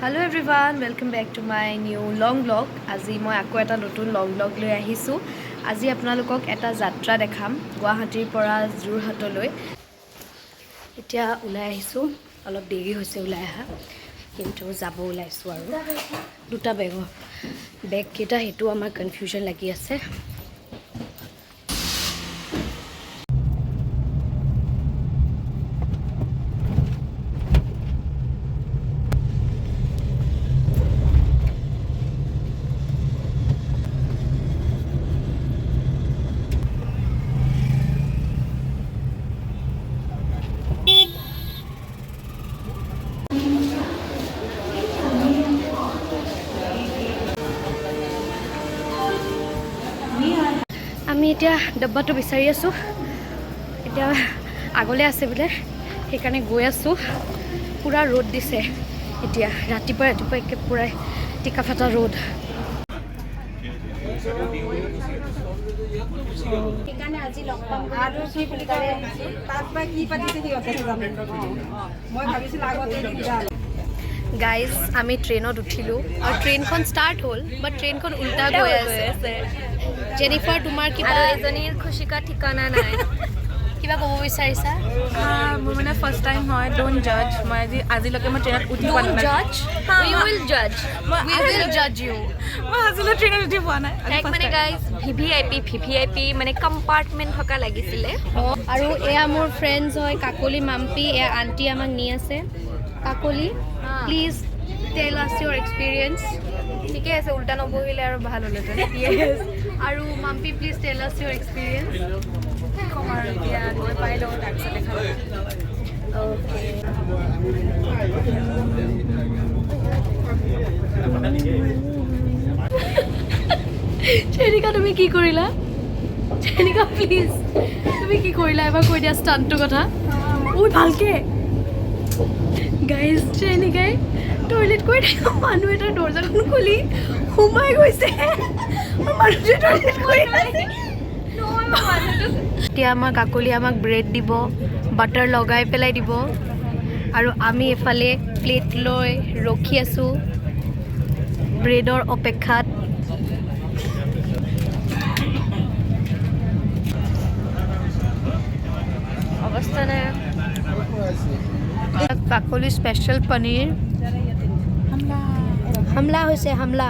Hello everyone, welcome back to my new long vlog. আজি মই আকৌ এটা নতুন লং vlog লৈ আহিছো. আজি আপোনালোকক এটা যাত্ৰা দেখাম গুৱাহাটীৰ পৰা যোৰহাটলৈ. এতিয়া ওলাই আহিছো, অলপ দেৰি হৈছে ওলাই আহা, কিন্তু যাব ওলাইছো আৰু দুটা বেগ কেইটা হেতু আমাৰ কনফিউজন লাগি আছে. আমি এতিয়া ডব্বাটো বিচাৰি আছো, এতিয়া আগলে আছে বোলে, সেইকাৰণে গৈ আছো. পুৰা ৰ'দ দিছে, এতিয়া ৰাতিপুৱা একে পুৰা টিকা ফাটা ৰ'দ. সেইকাৰণে আজি লগ পাম আৰু কি বুলি কয় তাত বা কি পাতিছে সিহঁতে জানে. মই ভাবিছিলোঁ আগতে গাইজ আমি ট্ৰেইনত উঠিলো আৰু ট্ৰেইনখন ষ্টাৰ্ট হ'ল, বাট ট্ৰেইনখন উল্টা গৈ আছে. জেনিফাৰ, তোমাৰ কিবা এজনীৰ খুচিকা ঠিকনা নাই. কিবা ক'ব বিচাৰিছা? মোৰ মানে ফাৰ্ষ্ট টাইম হয়. ডোন্ট জাজ. মই আজিলৈকে মই ট্ৰেইনত উঠি পোৱা নাই. Judge? We will judge. We will judge you. মই আজিলৈ ট্ৰেইনত উঠি পোৱা নাই. মানে গাইজ VVIP মানে কম্পাৰ্টমেণ্ট থকা লাগিছিলে. আৰু এয়া মোৰ ফ্ৰেণ্ডছ হয় কাকলি, মাম্পি. এয়া আণ্টি আমাক নি আছে. কাকলি, প্লিজ টেল আছ ইউৰ এক্সপিৰিয়েঞ্চ. ঠিকে আছে, উল্টা নবহিলে আৰু ভাল হ'লেহেঁতেন. আৰু মাম্পি, প্লিজ টেল আছ ইউৰ এক্সপিৰিয়েঞ্চ. কম আৰু এতিয়া গৈ পাই লওঁ, তাৰপিছত দেখাম. চেনিকা, তুমি কি কৰিলা? চেনিকা প্লিজ, তুমি কি কৰিলা এবাৰ কৈ দিয়া ষ্টাণ্টটোৰ কথা. ঐ ভালকে গাইজ, চেনিকাই টয়লেট কৰি থকা মানুহ এটাৰ দৰ্জাখন খুলি সোমাই গৈছে. মানুহটোৱে টয়লেট কৰি আছে. এতিয়া আমাৰ কাকলি আমাক ব্ৰেড দিব, বাটাৰ লগাই পেলাই দিব, আৰু আমি এফালে প্লেট লৈ ৰখি আছোঁ ব্ৰেডৰ অপেক্ষাত. অৱস্থা নাই. কাকলি স্পেচিয়েল পনীৰ হামলা হৈছে, হামলা.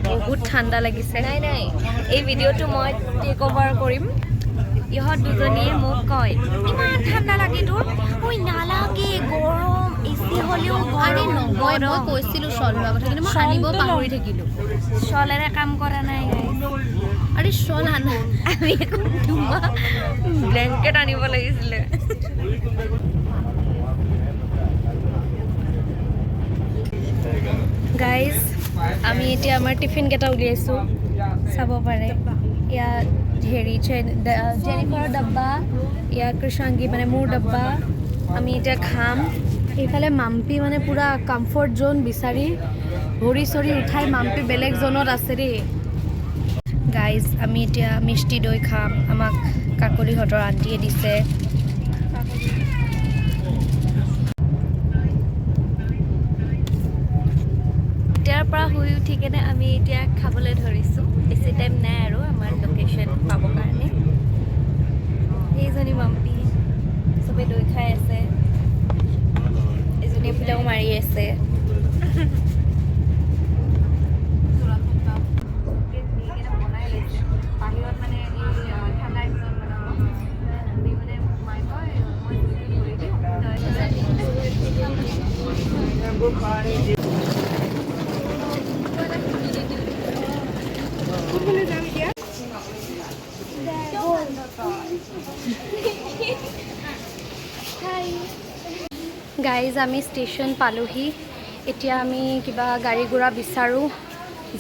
বহুত ঠাণ্ডা লাগিছে. নাই, এই ভিডিঅ'টো মই টেক অভাৰ কৰিম. ইহঁত দুজনীয়ে মোক কয় ইমান ঠাণ্ডা লাগে তোৰ. ঐ নালাগে, গৰম, এচি হ'লেও গৰম. মই কৈছিলোঁ শ্বল লোৱাৰ কথা, কিন্তু মই আনিব পাহৰি থাকিলোঁ. শ্বলেৰে কাম কৰা নাই. আৰে শ্বল আনা, আমি তোমাৰ ব্লেংকেট আনিব লাগিছিলে. গাইজ আমি এতিয়া আমাৰ টিফিনকেইটা উলিয়াইছোঁ, চাব পাৰে. ইয়াত হেৰি জেনিফাৰৰ ডাব্বা, ইয়াত কৃষাংগী মানে মোৰ ডাব্বা. আমি এতিয়া খাম. এইফালে মাম্পি মানে পূৰা কমফৰ্ট জ'ন বিচাৰি ভৰি চৰি উঠাই মাম্পি বেলেগ জ'নত আছে দেই. গাইজ আমি এতিয়া মিষ্টি দৈ খাম, আমাক কাকলিহঁতৰ আণ্টিয়ে দিছে. এতিয়াৰ পৰা শুই উঠি কেনে আমি এতিয়া খাবলৈ ধৰিছোঁ. বেছি টাইম নাই আৰু আমাৰ লোকেশ্যন পাবৰ কাৰণে. এইজনী মাম্পি চবেই দৈ খাই আছে, এজনী ফুটাও মাৰি আছে. গাইজ আমি ষ্টেচন পালোহি. এতিয়া আমি কিবা গাড়ী ঘোঁৰা বিচাৰোঁ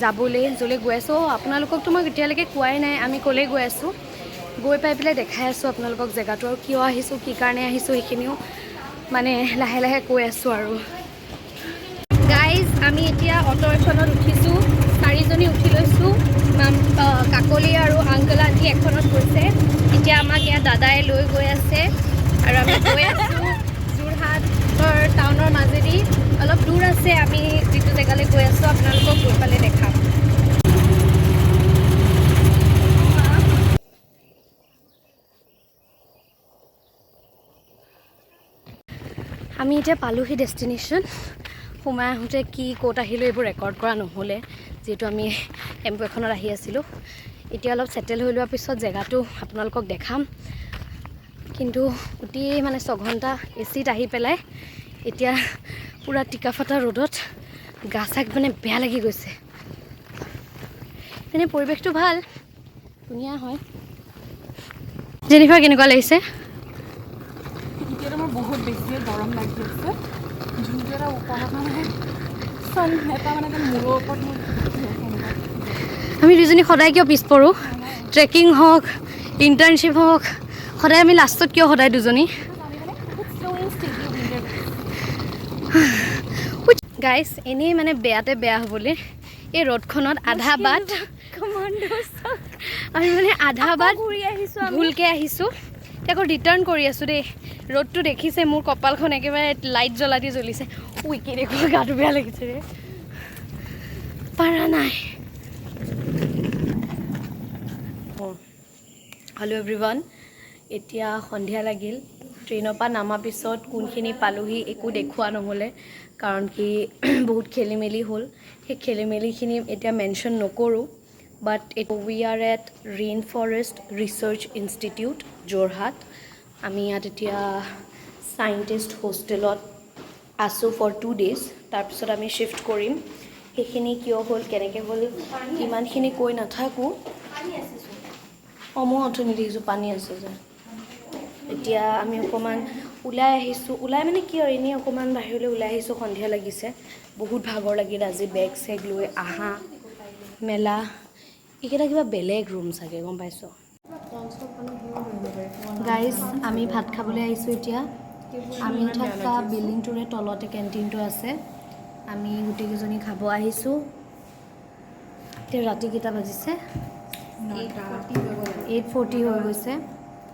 যাবলৈ, য'লৈ গৈ আছোঁ. আপোনালোককতো মই এতিয়ালৈকে কোৱাই নাই আমি ক'লৈ গৈ আছোঁ. গৈ পাই পেলাই দেখাই আছোঁ আপোনালোকক জেগাটো, আৰু কিয় আহিছোঁ, কি কাৰণে আহিছোঁ, সেইখিনিও মানে লাহে লাহে কৈ আছোঁ আৰু. গাইজ আমি এতিয়া অটো এখনত উঠিছোঁ, 4জনী উঠি লৈছোঁ. কাকলি আৰু আংকল আণ্টি এখনত গৈছে. এতিয়া আমাক ইয়াত দাদাই লৈ গৈ আছে আৰু আমি গৈ আছোঁ আমি এতিয়া পালোহি ডেষ্টিনেশ্যন সোমাই আহোঁতে কি ক'ত আহিলোঁ এইবোৰ ৰেকৰ্ড কৰা নহ'লে যিহেতু আমি টেম্পু এখনত আহি আছিলোঁ এতিয়া অলপ ছেটেল হৈ লোৱাৰ পিছত জেগাটো আপোনালোকক দেখাম কিন্তু গোটেই মানে 6 ঘণ্টা এচিত আহি পেলাই এতিয়া পূৰা টিকাফটা ৰ'দত গা চাক মানে বেয়া লাগি গৈছে এনেই পৰিৱেশটো ভাল ধুনীয়া হয় জেনিফাৰ কেনেকুৱা লাগিছে এতিয়াতো মোৰ বহুত বেছিয়ে গৰম লাগি আছে যোনটো এটা ওপৰত মানে চন এটা মানে মূৰৰ ওপৰত মোৰ আমি দুজনী সদায় কিয় পিছ পৰোঁ ট্ৰেকিং হওক ইণ্টাৰ্ণশ্বিপ হওক সদায় আমি লাষ্টত কিয় সদায় দুজনী গাইজ এনেই মানে বেয়াতে বেয়া হ'বলৈ এই ৰ'দখনত আধা বাট আমি মানে আধা বাট ঘূৰি আহিছোঁ ভুলকৈ আহিছোঁ এতিয়া আকৌ ৰিটাৰ্ণ কৰি আছোঁ দেই ৰ'দটো দেখিছে মোৰ কপালখন একেবাৰে লাইট জ্বলা দি জ্বলিছে উইকি দেখোঁ গাটো বেয়া লাগিছে ৰে পাৰা নাই হেল্ল' এভৰিৱান এতিয়া সন্ধিয়া লাগিল ট্ৰেইনৰ পৰা নামাৰ পিছত কোনখিনি পালোহি একো দেখুওৱা নহ'লে কাৰণ কি বহুত খেলি মেলি হ'ল সেই খেলি মেলিখিনি এতিয়া মেনশ্যন নকৰোঁ but we are at rain forest research institute Jorhat আমি ইয়াত এতিয়া চাইণ্টিষ্ট হোষ্টেলত আছোঁ ফৰ 2 days তাৰপিছত আমি শ্বিফ্ট কৰিম সেইখিনি কিয় হ'ল কেনেকৈ হ'ল ইমানখিনি কৈ নাথাকোঁ মই অথনি দেখিছোঁ পানী আছে যে এতিয়া আমি অকণমান ওলাই আহিছোঁ ওলাই মানে কি আৰু এনেই অকণমান বাহিৰলৈ ওলাই আহিছোঁ সন্ধিয়া লাগিছে বহুত ভাগৰ লাগিল আজি বেগ চেগ লৈ আহা মেলা এইকেইটা কিবা বেলেগ ৰুম চাগে গম পাইছোঁ গাইজ আমি ভাত খাবলৈ আহিছোঁ এতিয়া আমি থকা বিল্ডিংটোৰে তলতে কেণ্টিনটো আছে আমি গোটেইকেইজনী খাব আহিছোঁ এতিয়া ৰাতি কেইটা বাজিছে 8:40 হৈ গৈছে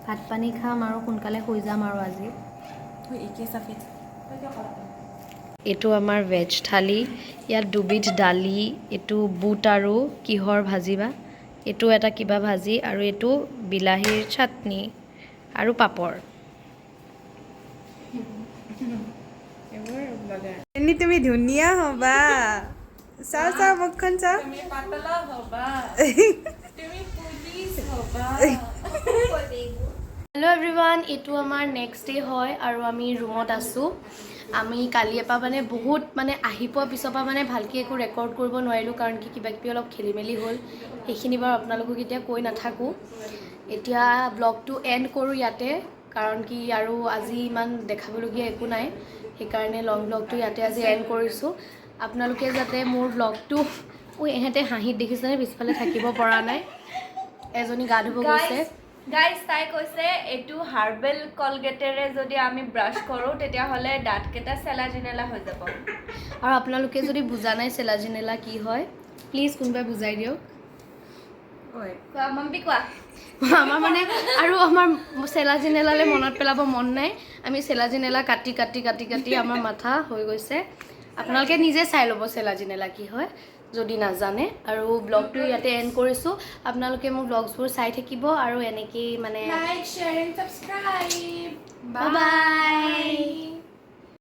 ভাত পানী খাম আৰু সোনকালে শুই যাম আৰু আজি এইটো আমাৰ ভেজ থালি ইয়াত 2 বিধ দালি এইটো বুট আৰু কিহৰ ভাজি বা এইটো এটা কিবা ভাজি আৰু এইটো বিলাহীৰ চাটনি আৰু পাপৰ তুমি ধুনীয়া হ'বা চাও চাও মুখখন চাও হেল্ল' এভৰিৱান এইটো আমাৰ নেক্সট ডে হয় আৰু আমি ৰুমত আছোঁ আমি কালিৰ পৰা মানে বহুত মানে আহি পোৱাৰ পিছৰ পৰা মানে ভালকৈ একো ৰেকৰ্ড কৰিব নোৱাৰিলোঁ কাৰণ কি কিবা কিবি অলপ খেলি মেলি হ'ল সেইখিনি বাৰু আপোনালোকক এতিয়া কৈ নাথাকোঁ এতিয়া ব্লগটো এণ্ড কৰোঁ ইয়াতে কাৰণ কি আৰু আজি ইমান দেখাবলগীয়া একো নাই সেইকাৰণে লং ব্লগটো ইয়াতে আজি এণ্ড কৰিছোঁ আপোনালোকে যাতে মোৰ ব্লগটো এহেঁতে হাঁহিত দেখিছেনে পিছফালে থাকিব পৰা নাই এজনী গা ধুব গৈছে গাইজ তাই কৈছে এইটো হাৰ্বেল কলগেটেৰে যদি আমি ব্ৰাছ কৰোঁ তেতিয়াহ'লে দাঁতকেইটা চেলা জিনেলা হৈ যাব আৰু আপোনালোকে যদি বুজা নাই চেলাজিনেলা কি হয় প্লিজ কোনোবাই বুজাই দিয়ক কোৱা মাম্পি কোৱা আমাৰ মানে আৰু আমাৰ চেলাজিনেলালৈ মনত পেলাব মন নাই আমি চেলাজিনেলা কাটি কাটি কাটি কাটি আমাৰ মাথা হৈ গৈছে আপোনালোকে নিজে চাই ল'ব চেলাজিনেলা কি হয় যদি নাজানে আৰু ব্লগটো ইয়াতে এণ্ড কৰিছোঁ আপোনালোকে মোৰ ব্লগছবোৰ চাই থাকিব আৰু এনেকেই মানে like share and subscribe bye bye